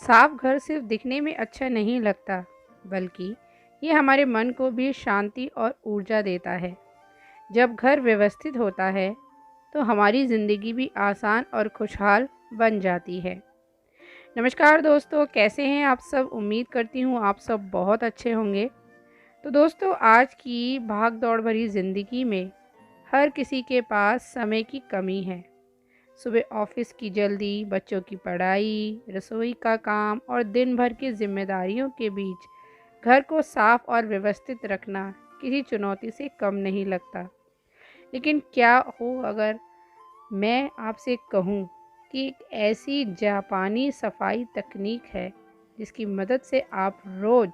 साफ घर सिर्फ दिखने में अच्छा नहीं लगता, बल्कि ये हमारे मन को भी शांति और ऊर्जा देता है। जब घर व्यवस्थित होता है, तो हमारी ज़िंदगी भी आसान और खुशहाल बन जाती है। नमस्कार दोस्तों, कैसे हैं आप सब? उम्मीद करती हूँ आप सब बहुत अच्छे होंगे। तो दोस्तों, आज की भाग दौड़ भरी ज़िंदगी में हर किसी के पास समय की कमी है। सुबह ऑफिस की जल्दी, बच्चों की पढ़ाई, रसोई का काम और दिन भर की जिम्मेदारियों के बीच घर को साफ और व्यवस्थित रखना किसी चुनौती से कम नहीं लगता। लेकिन क्या हो अगर मैं आपसे कहूँ कि एक ऐसी जापानी सफाई तकनीक है जिसकी मदद से आप रोज़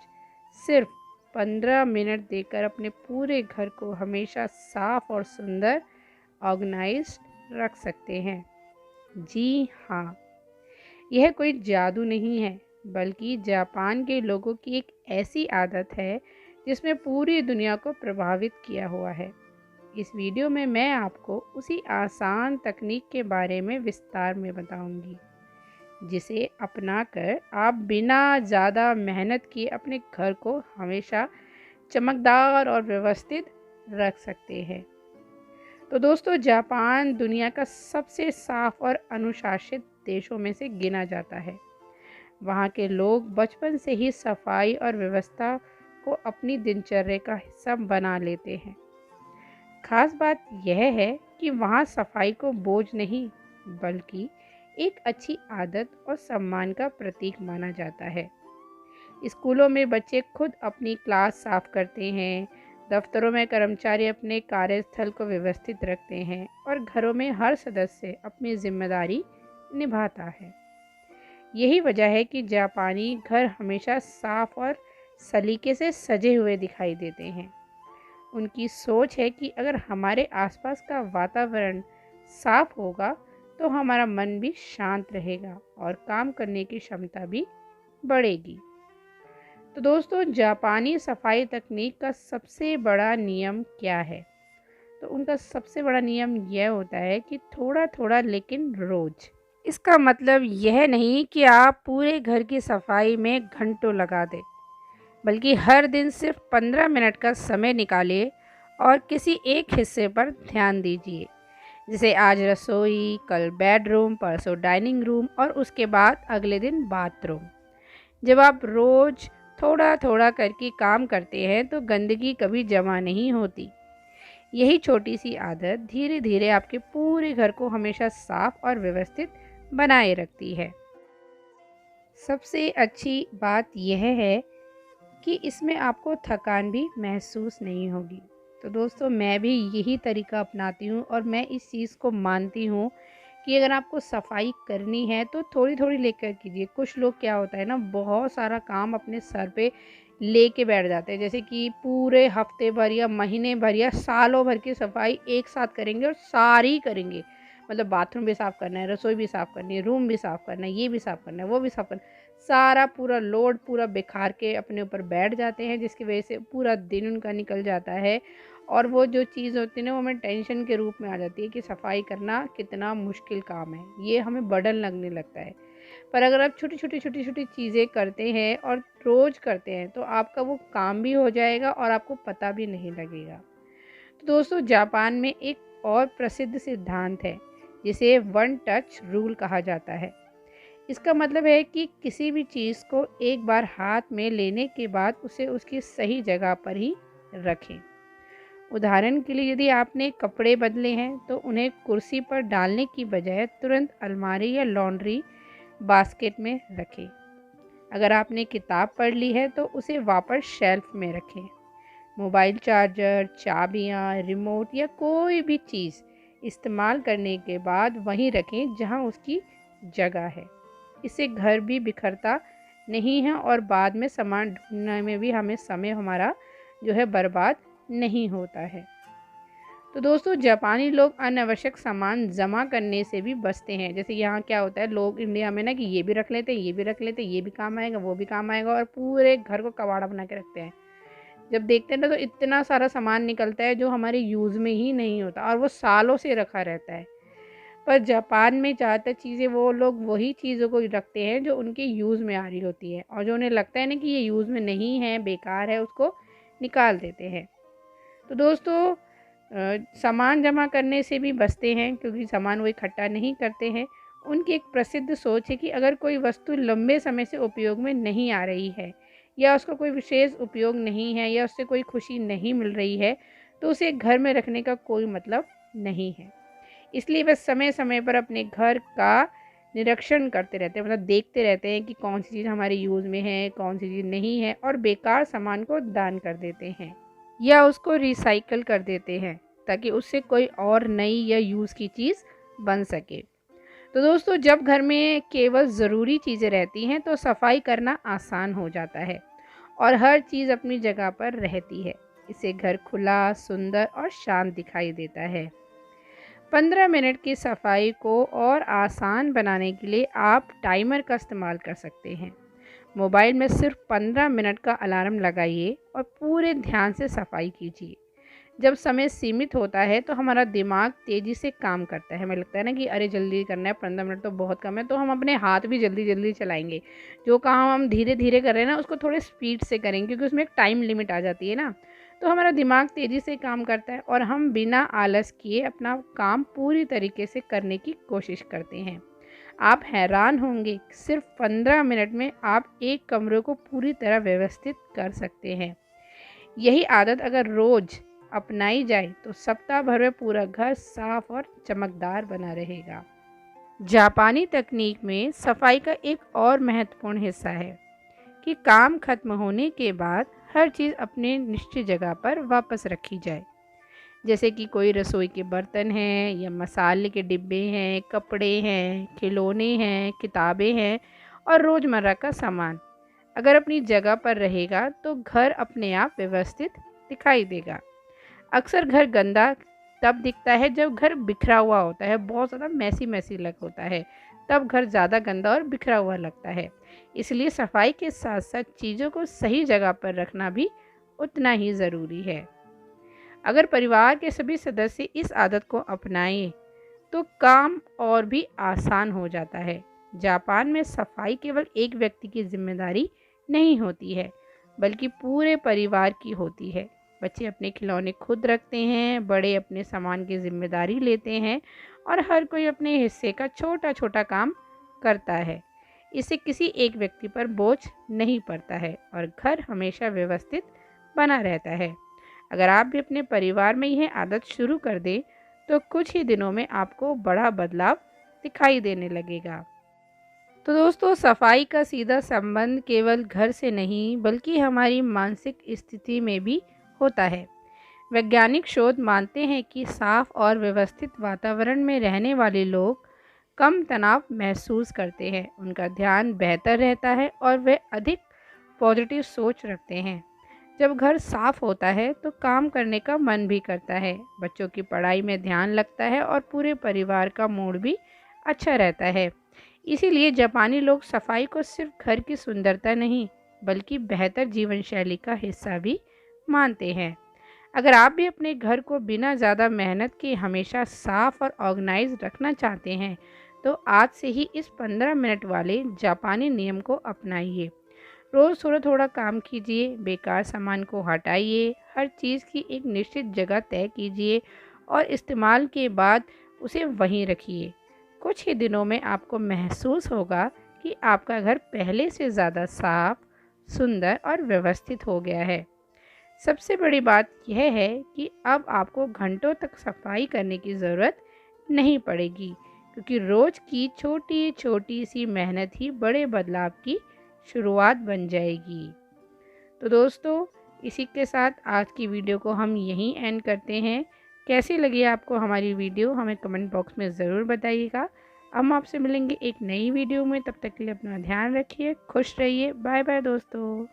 सिर्फ 15 मिनट देकर अपने पूरे घर को हमेशा साफ और सुंदर ऑर्गेनाइज्ड रख सकते हैं। जी हाँ, यह कोई जादू नहीं है, बल्कि जापान के लोगों की एक ऐसी आदत है जिसमें पूरी दुनिया को प्रभावित किया हुआ है। इस वीडियो में मैं आपको उसी आसान तकनीक के बारे में विस्तार में बताऊंगी, जिसे अपनाकर आप बिना ज़्यादा मेहनत किए अपने घर को हमेशा चमकदार और व्यवस्थित रख सकते हैं। तो दोस्तों, जापान दुनिया का सबसे साफ और अनुशासित देशों में से गिना जाता है। वहाँ के लोग बचपन से ही सफाई और व्यवस्था को अपनी दिनचर्या का हिस्सा बना लेते हैं। खास बात यह है कि वहाँ सफाई को बोझ नहीं, बल्कि एक अच्छी आदत और सम्मान का प्रतीक माना जाता है। स्कूलों में बच्चे खुद अपनी क्लास साफ करते हैं, दफ्तरों में कर्मचारी अपने कार्यस्थल को व्यवस्थित रखते हैं और घरों में हर सदस्य अपनी जिम्मेदारी निभाता है। यही वजह है कि जापानी घर हमेशा साफ और सलीके से सजे हुए दिखाई देते हैं। उनकी सोच है कि अगर हमारे आसपास का वातावरण साफ होगा तो हमारा मन भी शांत रहेगा और काम करने की क्षमता भी बढ़ेगी। तो दोस्तों, जापानी सफाई तकनीक का सबसे बड़ा नियम क्या है? तो उनका सबसे बड़ा नियम यह होता है कि थोड़ा थोड़ा लेकिन रोज। इसका मतलब यह नहीं कि आप पूरे घर की सफाई में घंटों लगा दें, बल्कि हर दिन सिर्फ 15 मिनट का समय निकालिए और किसी एक हिस्से पर ध्यान दीजिए। जैसे आज रसोई, कल बेडरूम, परसों डाइनिंग रूम और उसके बाद अगले दिन बाथरूम। जब आप रोज़ थोड़ा थोड़ा करके काम करते हैं तो गंदगी कभी जमा नहीं होती। यही छोटी सी आदत धीरे धीरे आपके पूरे घर को हमेशा साफ और व्यवस्थित बनाए रखती है। सबसे अच्छी बात यह है कि इसमें आपको थकान भी महसूस नहीं होगी। तो दोस्तों, मैं भी यही तरीका अपनाती हूँ और मैं इस चीज़ को मानती हूँ कि अगर आपको सफाई करनी है तो थोड़ी थोड़ी लेकर कीजिए। कुछ लोग क्या होता है ना, बहुत सारा काम अपने सर पे लेके बैठ जाते हैं, जैसे कि पूरे हफ्ते भर या महीने भर या सालों भर की सफाई एक साथ करेंगे और सारी करेंगे। मतलब बाथरूम भी साफ़ करना है, रसोई भी साफ़ करनी है, रूम भी साफ़ करना है, ये भी साफ़ करना है, वो भी साफ़ करना है। सारा पूरा लोड पूरा बिखार के अपने ऊपर बैठ जाते हैं, जिसकी वजह से पूरा दिन उनका निकल जाता है। और वो जो चीज़ होती है ना, वो हमें टेंशन के रूप में आ जाती है कि सफाई करना कितना मुश्किल काम है, ये हमें बर्डन लगने लगता है। पर अगर आप छोटी छोटी चीज़ें करते हैं और रोज़ करते हैं तो आपका वो काम भी हो जाएगा और आपको पता भी नहीं लगेगा। तो दोस्तों, जापान में एक और प्रसिद्ध सिद्धांत है जिसे वन टच रूल कहा जाता है। इसका मतलब है कि किसी भी चीज़ को एक बार हाथ में लेने के बाद उसे उसकी सही जगह पर ही रखें। उदाहरण के लिए, यदि आपने कपड़े बदले हैं तो उन्हें कुर्सी पर डालने की बजाय तुरंत अलमारी या लॉन्ड्री बास्केट में रखें। अगर आपने किताब पढ़ ली है तो उसे वापस शेल्फ में रखें। मोबाइल चार्जर, चाबियाँ, रिमोट या कोई भी चीज़ इस्तेमाल करने के बाद वहीं रखें जहां उसकी जगह है। इससे घर भी बिखरता नहीं है और बाद में सामान ढूंढने में भी हमें समय हमारा जो है बर्बाद नहीं होता है। तो दोस्तों, जापानी लोग अनावश्यक सामान जमा करने से भी बचते हैं। जैसे यहाँ क्या होता है, लोग इंडिया में ना कि ये भी रख लेते हैं, ये भी रख लेते हैं, ये भी काम आएगा, वो भी काम आएगा और पूरे घर को कबाड़ा बना के रखते हैं। जब देखते हैं ना तो इतना सारा सामान निकलता है जो हमारे यूज़ में ही नहीं होता और वो सालों से रखा रहता है। पर जापान में ज़्यादातर चीज़ें वो लोग वही चीज़ों को रखते हैं जो उनके यूज़ में आ रही होती है, और जो उन्हें लगता है ना कि ये यूज़ में नहीं है, बेकार है, उसको निकाल देते हैं। तो दोस्तों सामान जमा करने से भी बचते हैं, क्योंकि सामान वो इकट्ठा नहीं करते हैं। उनकी एक प्रसिद्ध सोच है कि अगर कोई वस्तु लंबे समय से उपयोग में नहीं आ रही है, या उसका कोई विशेष उपयोग नहीं है, या उससे कोई खुशी नहीं मिल रही है, तो उसे घर में रखने का कोई मतलब नहीं है। इसलिए बस समय समय पर अपने घर का निरीक्षण करते रहते हैं, मतलब देखते रहते हैं कि कौन सी चीज़ हमारे यूज़ में है, कौन सी चीज़ नहीं है, और बेकार सामान को दान कर देते हैं या उसको रिसाइकल कर देते हैं, ताकि उससे कोई और नई या यूज़ की चीज़ बन सके। तो दोस्तों, जब घर में केवल ज़रूरी चीज़ें रहती हैं तो सफाई करना आसान हो जाता है और हर चीज़ अपनी जगह पर रहती है। इससे घर खुला, सुंदर और शांत दिखाई देता है। 15 मिनट की सफाई को और आसान बनाने के लिए आप टाइमर का इस्तेमाल कर सकते हैं। मोबाइल में सिर्फ 15 मिनट का अलार्म लगाइए और पूरे ध्यान से सफाई कीजिए। जब समय सीमित होता है तो हमारा दिमाग तेज़ी से काम करता है। हमें लगता है ना कि अरे जल्दी करना है, 15 मिनट तो बहुत कम है, तो हम अपने हाथ भी जल्दी जल्दी चलाएंगे। जो काम हम धीरे धीरे कर रहे हैं ना, उसको थोड़े स्पीड से करेंगे, क्योंकि उसमें एक टाइम लिमिट आ जाती है ना। तो हमारा दिमाग तेज़ी से काम करता है और हम बिना आलस किए अपना काम पूरी तरीके से करने की कोशिश करते हैं। आप हैरान होंगे, सिर्फ 15 मिनट में आप एक कमरे को पूरी तरह व्यवस्थित कर सकते हैं। यही आदत अगर रोज़ अपनाई जाए तो सप्ताह भर में पूरा घर साफ और चमकदार बना रहेगा। जापानी तकनीक में सफाई का एक और महत्वपूर्ण हिस्सा है कि काम खत्म होने के बाद हर चीज़ अपने निश्चित जगह पर वापस रखी जाए। जैसे कि कोई रसोई के बर्तन हैं या मसाले के डिब्बे हैं, कपड़े हैं, खिलौने हैं, किताबें हैं और रोज़मर्रा का सामान अगर अपनी जगह पर रहेगा तो घर अपने आप व्यवस्थित दिखाई देगा। अक्सर घर गंदा तब दिखता है जब घर बिखरा हुआ होता है, बहुत ज़्यादा मैसी मैसी लग होता है, तब घर ज़्यादा गंदा और बिखरा हुआ लगता है। इसलिए सफाई के साथ साथ चीज़ों को सही जगह पर रखना भी उतना ही ज़रूरी है। अगर परिवार के सभी सदस्य इस आदत को अपनाएं तो काम और भी आसान हो जाता है। जापान में सफाई केवल एक व्यक्ति की जिम्मेदारी नहीं होती है, बल्कि पूरे परिवार की होती है। बच्चे अपने खिलौने खुद रखते हैं, बड़े अपने सामान की जिम्मेदारी लेते हैं और हर कोई अपने हिस्से का छोटा छोटा काम करता है। इससे किसी एक व्यक्ति पर बोझ नहीं पड़ता है और घर हमेशा व्यवस्थित बना रहता है। अगर आप भी अपने परिवार में यह आदत शुरू कर दें तो कुछ ही दिनों में आपको बड़ा बदलाव दिखाई देने लगेगा। तो दोस्तों, सफाई का सीधा संबंध केवल घर से नहीं बल्कि हमारी मानसिक स्थिति में भी होता है। वैज्ञानिक शोध मानते हैं कि साफ और व्यवस्थित वातावरण में रहने वाले लोग कम तनाव महसूस करते हैं, उनका ध्यान बेहतर रहता है और वे अधिक पॉजिटिव सोच रखते हैं। जब घर साफ होता है तो काम करने का मन भी करता है, बच्चों की पढ़ाई में ध्यान लगता है और पूरे परिवार का मूड भी अच्छा रहता है। इसीलिए जापानी लोग सफाई को सिर्फ घर की सुंदरता नहीं बल्कि बेहतर जीवन शैली का हिस्सा भी मानते हैं। अगर आप भी अपने घर को बिना ज़्यादा मेहनत के हमेशा साफ और ऑर्गेनाइज रखना चाहते हैं तो आज से ही इस 15 मिनट वाले जापानी नियम को अपनाइए। रोज़ थोड़ा थोड़ा काम कीजिए, बेकार सामान को हटाइए, हर चीज़ की एक निश्चित जगह तय कीजिए और इस्तेमाल के बाद उसे वहीं रखिए। कुछ ही दिनों में आपको महसूस होगा कि आपका घर पहले से ज़्यादा साफ, सुंदर और व्यवस्थित हो गया है। सबसे बड़ी बात यह है कि अब आपको घंटों तक सफाई करने की ज़रूरत नहीं पड़ेगी, क्योंकि रोज़ की छोटी छोटी सी मेहनत ही बड़े बदलाव की शुरुआत बन जाएगी। तो दोस्तों, इसी के साथ आज की वीडियो को हम यहीं एंड करते हैं। कैसी लगी आपको हमारी वीडियो हमें कमेंट बॉक्स में ज़रूर बताइएगा। हम आपसे मिलेंगे एक नई वीडियो में, तब तक के लिए अपना ध्यान रखिए, खुश रहिए। बाय बाय दोस्तों।